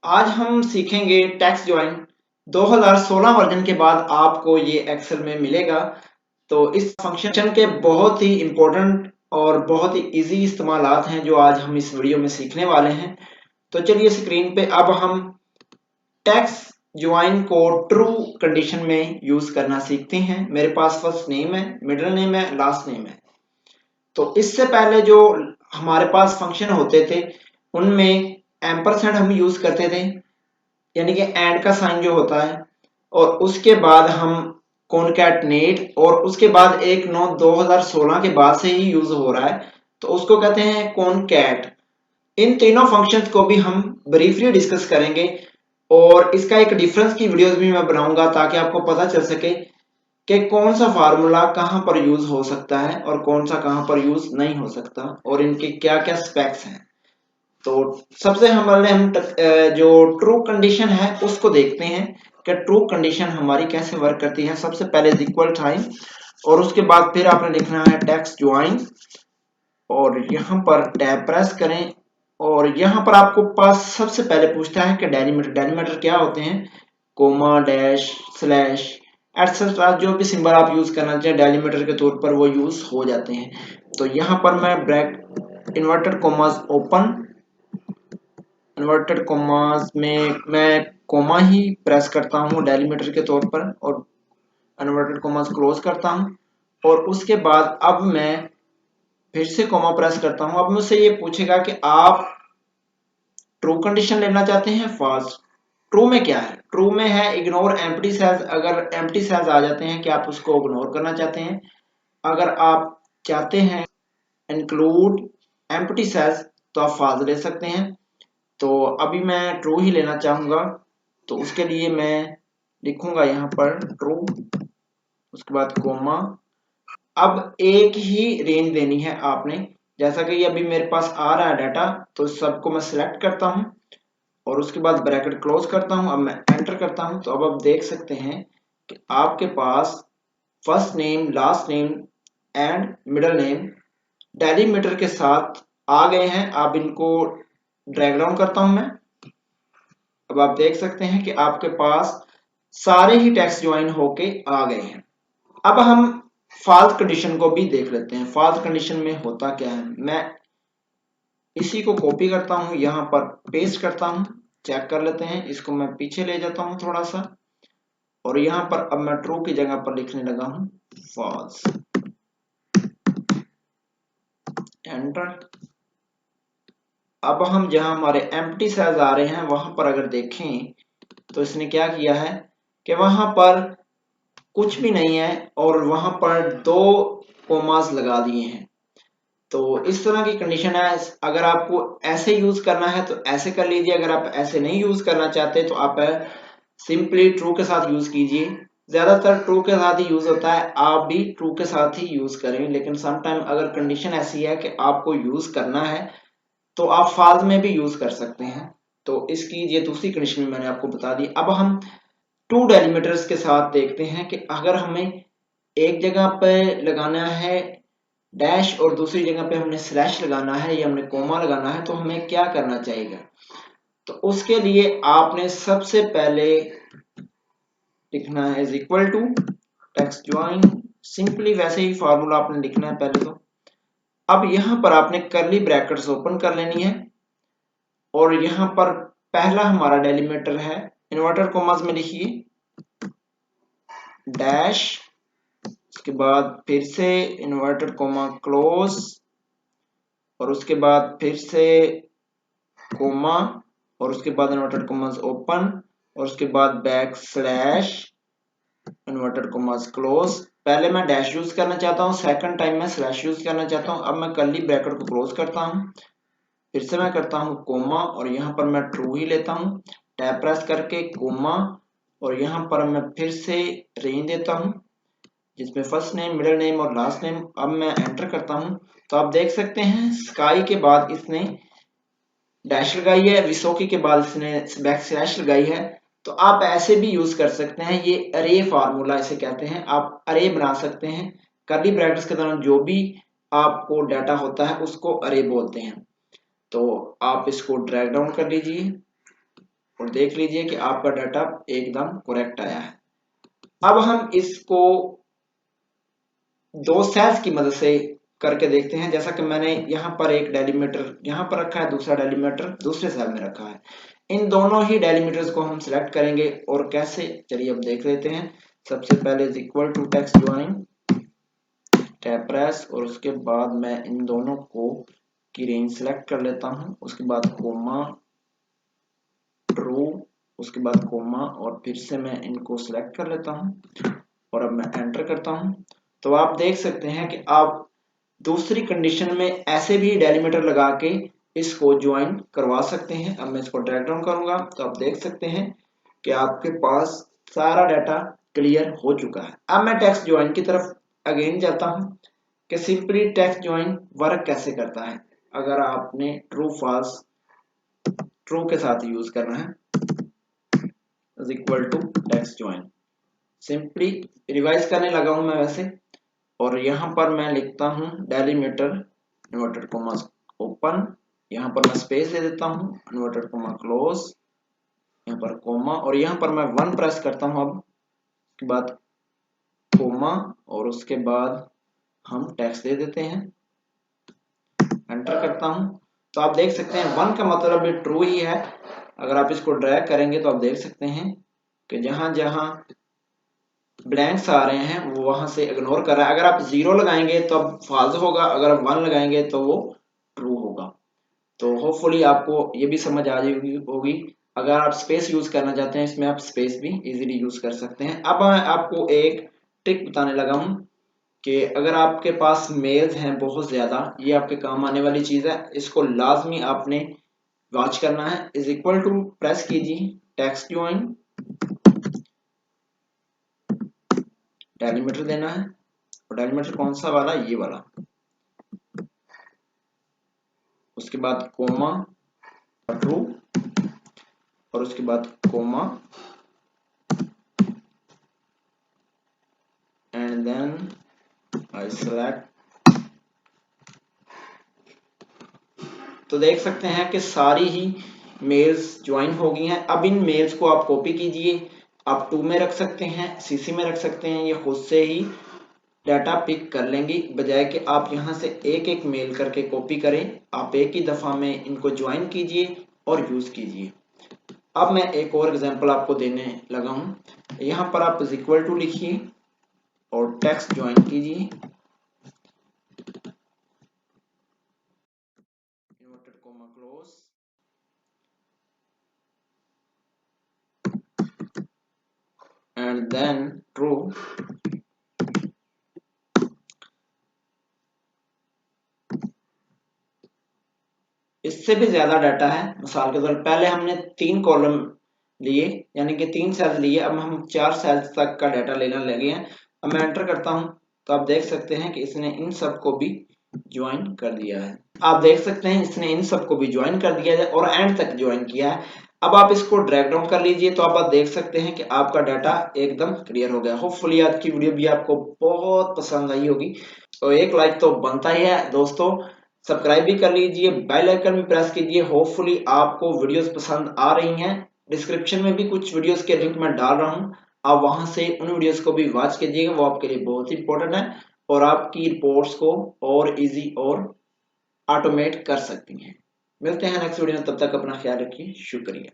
आज हम सीखेंगे टेक्स्ट ज्वाइन 2016 वर्जन के बाद आपको ये एक्सेल में मिलेगा। तो इस फंक्शन के बहुत ही इंपॉर्टेंट और बहुत ही इजी इस्तेमालात हैं जो आज हम इस वीडियो में सीखने वाले हैं। तो चलिए स्क्रीन पे अब हम टेक्स्ट ज्वाइन को ट्रू कंडीशन में यूज करना सीखते हैं। मेरे पास फर्स्ट नेम है, मिडिल नेम है, लास्ट नेम है। तो इससे पहले जो हमारे पास फंक्शन होते थे उनमें एम्परसेंड हम यूज करते थे, यानी कि एंड का साइन जो होता है, और उसके बाद हम कॉनकैटनेट, और उसके बाद 1/9/2016 के बाद से ही यूज हो रहा है तो उसको कहते हैं कॉनकैट। इन तीनों फंक्शंस को भी हम ब्रीफली डिस्कस करेंगे और इसका एक डिफरेंस की वीडियोस भी मैं बनाऊंगा ताकि आपको पता चल सके कि कौन सा फार्मूला कहाँ पर यूज हो सकता है और कौन सा कहाँ पर यूज नहीं हो सकता और इनके क्या क्या स्पेक्स हैं। तो सबसे पहले हम जो ट्रू कंडीशन है उसको देखते हैं कि ट्रू कंडीशन हमारी कैसे वर्क करती है। सबसे पहले इक्वल टाइम और उसके बाद फिर आपने लिखना है टेक्स्ट ज्वाइन और यहाँ पर टैब प्रेस करें और यहाँ पर आपको पास सबसे पहले पूछता है कि डेलीमीटर। डेलीमीटर क्या होते हैं? कोमा, डैश, स्लैश, एटसेट्रा, जो भी सिंबल आप यूज करना चाहें डेलीमीटर के तौर पर वो यूज हो जाते हैं। तो यहाँ पर मैं bracket inverted commas open, inverted commas में मैं कोमा ही प्रेस करता हूँ डेलीमीटर के तौर पर और इन्वर्टेड कोमास क्लोज करता हूँ। और उसके बाद अब मैं फिर से कोमा प्रेस करता हूँ। अब मुझसे ये पूछेगा कि आप ट्रू कंडीशन लेना चाहते हैं फॉल्स। ट्रू में क्या है? ट्रू में है इग्नोर एम्प्टी सेल्स। अगर एम्प्टी सेल्स आ जाते हैं कि आप उसको इग्नोर करना चाहते हैं। अगर आप चाहते हैं इंक्लूड एम्प्टी सेल्स तो आप फॉल्स ले सकते हैं। तो अभी मैं ट्रू ही लेना चाहूंगा तो उसके लिए मैं लिखूंगा यहाँ पर ट्रू, उसके बाद कोमा। अब एक ही रेंज देनी है आपने, जैसा कि ये अभी मेरे पास आ रहा है डाटा, तो सबको मैं सिलेक्ट करता हूँ और उसके बाद ब्रैकेट क्लोज करता हूँ। अब मैं एंटर करता हूँ तो अब आप देख सकते हैं कि आपके पास first name, last name and middle name delimiter के साथ आ गए हैं। अब इनको ड्रैग डाउन करता हूं मैं। अब आप देख सकते हैं कि आपके पास सारे ही टेक्स्ट ज्वाइन होके आ गए हैं। अब हम फॉल्स कंडीशन को भी देख लेते हैं। फॉल्स कंडीशन में होता क्या है, मैं इसी को कॉपी करता हूं, यहां पर पेस्ट करता हूं। चेक कर लेते हैं, इसको मैं पीछे ले जाता हूं थोड़ा सा और यहां पर अब मैं ट्रू की जगह पर लिखने लगा हूं फॉल्स। एंटर। अब हम जहां हमारे एम्प्टी सेल्स आ रहे हैं वहां पर अगर देखें तो इसने क्या किया है कि वहां पर कुछ भी नहीं है और वहां पर दो कोमास लगा दिए हैं। तो इस तरह की कंडीशन है। अगर आपको ऐसे यूज करना है तो ऐसे कर लीजिए, अगर आप ऐसे नहीं यूज करना चाहते तो आप सिंपली ट्रू के साथ यूज कीजिए। ज्यादातर ट्रू के साथ ही यूज होता है, आप भी ट्रू के साथ ही यूज करें। लेकिन समटाइम अगर कंडीशन ऐसी है कि आपको यूज करना है तो आप फाल्स में भी यूज कर सकते हैं। तो इसकी ये दूसरी कंडीशन मैंने आपको बता दी। अब हम टू डेलीमीटर्स के साथ देखते हैं कि अगर हमें एक जगह पे लगाना है डैश और दूसरी जगह पे हमने स्लैश लगाना है या हमने कोमा लगाना है तो हमें क्या करना चाहिए। तो उसके लिए आपने सबसे पहले लिखना है is equal to text join. Simply वैसे ही फार्मूला आपने लिखना है पहले तो। अब यहां पर आपने करली ब्रैकेट्स ओपन कर लेनी है और यहां पर पहला हमारा डेलीमीटर है, इन्वर्टर कोमास में लिखिए डैश, उसके बाद फिर से इन्वर्टेड कोमा क्लोज और उसके बाद फिर से कोमा और उसके बाद इन्वर्टेड कोमास ओपन और उसके बाद back slash inverted commas close. पहले मैं डैश यूज करना चाहता हूँ, सेकंड टाइम मैं स्लैश यूज करना चाहता हूँ। अब मैं कर्ली ब्रैकेट को क्लोज करता हूँ, फिर से मैं करता हूँ कोमा और यहाँ पर मैं ट्रू ही लेता हूँ। टैब प्रेस करके कोमा और यहाँ पर मैं फिर से रेंज देता हूँ जिसमें फर्स्ट नेम, मिडिल नेम और लास्ट नेम। अब मैं एंटर करता हूं तो आप देख सकते हैं स्काई के बाद इसने डैश लगाई है, विसोकी के बाद इसने बैक स्लैश लगाई है। तो आप ऐसे भी यूज कर सकते हैं, ये अरे फार्मूला इसे कहते हैं। आप अरे बना सकते हैं, कर्ली ब्रैकेट्स के दौरान जो भी आपको डाटा होता है उसको अरे बोलते हैं। तो आप इसको ड्रैग डाउन कर लीजिए और देख लीजिए कि आपका डाटा एकदम करेक्ट आया है। अब हम इसको दो सेल्स की मदद से करके देखते हैं। जैसा कि मैंने यहाँ पर एक डेलीमीटर यहाँ पर रखा है, दूसरा डेलीमीटर दूसरे सेल में रखा है। इन दोनों ही डेलीमीटर्स को हम सिलेक्ट करेंगे और कैसे, चलिए अब देख लेते हैं। सबसे पहले is equal to text join tab press, और उसके बाद मैं इन दोनों को की रेंज सिलेक्ट कर लेता हूँ। उसके बाद कोमा, ट्रू, उसके बाद कोमा, और फिर से मैं इनको सिलेक्ट कर लेता हूँ और अब मैं एंटर करता हूँ। तो आप देख सकते हैं कि आप दूसरी कंडीशन में ऐसे भी डेलीमीटर लगा के इसको ज्वाइन करवा सकते हैं। अब मैं इसको ड्रैग डाउन करूंगा तो आप देख सकते हैं कि आपके पास सारा डाटा क्लियर हो चुका है। अब मैं टेक्स्ट ज्वाइन की तरफ अगेन जाता हूं कि सिंपली टेक्स्ट ज्वाइन वर्क कैसे करता है। अगर आपने ट्रू फॉल्स ट्रू के साथ यूज करना है, is equal to text join, simply revise करने लगा हूं मैं वैसे, और यहाँ पर मैं लिखता हूँ डेलीमीटर इन्वर्टेड कोमा ओपन, यहाँ पर मैं स्पेस दे देता हूँ, इन्वर्टेड कोमा क्लोज, यहाँ पर कोमा, और यहाँ पर मैं 1 प्रेस करता हूँ। अब उसके बाद कोमा, और उसके बाद हम टेक्स्ट दे देते हैं, एंटर करता हूँ। तो आप देख सकते हैं 1 का मतलब ये ट्रू ही है। अगर आप इसको ड्रैग करेंगे तो आप देख सकते हैं कि जहां जहां ब्लैंक्स आ रहे हैं वो वहां से इग्नोर कर रहा है। अगर आप 0 लगाएंगे तो अब फॉल्स होगा, अगर आप 1 लगाएंगे तो वो ट्रू होगा। तो होपफुली आपको ये भी समझ आ जाएगी होगी। अगर आप स्पेस यूज करना चाहते हैं इसमें, आप स्पेस भी इजीली यूज कर सकते हैं। अब मैं आपको एक ट्रिक बताने लगा हूं कि अगर आपके पास मेल्स हैं बहुत ज्यादा, ये आपके काम आने वाली चीज है, इसको लाजमी आपने वॉच करना है। इज इक्वल टू प्रेस कीजिए टेक्स्ट ज्वाइन, डेलीमीटर देना है, और डेलीमीटर कौन सा वाला, ये वाला, उसके बाद कोमा, ट्रू, और उसके बाद comma, and then I select. तो देख सकते हैं कि सारी ही मेल्स ज्वाइन हो गई हैं। अब इन मेल्स को आप कॉपी कीजिए, आप 2 में रख सकते हैं, सीसी में रख सकते हैं, ये खुद से ही डाटा पिक कर लेंगी, बजाय कि आप यहाँ से एक एक मेल करके कॉपी करें। आप एक ही दफा में इनको ज्वाइन कीजिए और यूज कीजिए। अब मैं एक और एग्जांपल आपको देने लगा हूं। यहाँ पर आप इज इक्वल टू लिखिए और टेक्स्ट ज्वाइन कीजिए, inverted comma close, and then true. इससे भी ज्यादा डाटा है। मिसाल के तौर पहले हमने 3 कॉलम लिए, यानी कि 3 सेल्स लिए, अब हम 4 सेल्स तक का डाटा लेने लगे हैं। अब मैं एंटर करता हूं तो आप देख सकते हैं कि इसने इन सब को भी ज्वाइन कर दिया है। आप देख सकते हैं इसने इन सबको भी ज्वाइन कर दिया है और एंड तक ज्वाइन किया है। अब आप इसको ड्रैग डाउन कर लीजिए तो आप देख सकते हैं कि आपका डाटा एकदम क्लियर हो गया। होपफुली आज की वीडियो भी आपको बहुत पसंद आई होगी, तो एक लाइक तो बनता ही है दोस्तों। सब्सक्राइब भी कर लीजिए, बेल आइकन भी प्रेस कीजिए। होपफुली आपको वीडियोस पसंद आ रही हैं। डिस्क्रिप्शन में भी कुछ वीडियोस के लिंक मैं डाल रहा हूं, आप वहां से उन वीडियोस को भी वॉच कीजिएगा, वो आपके लिए बहुत इंपॉर्टेंट है और आपकी रिपोर्ट्स को और इजी और ऑटोमेट कर सकती हैं। मिलते हैं नेक्स्ट वीडियो में, तब तक अपना ख्याल रखिए, शुक्रिया।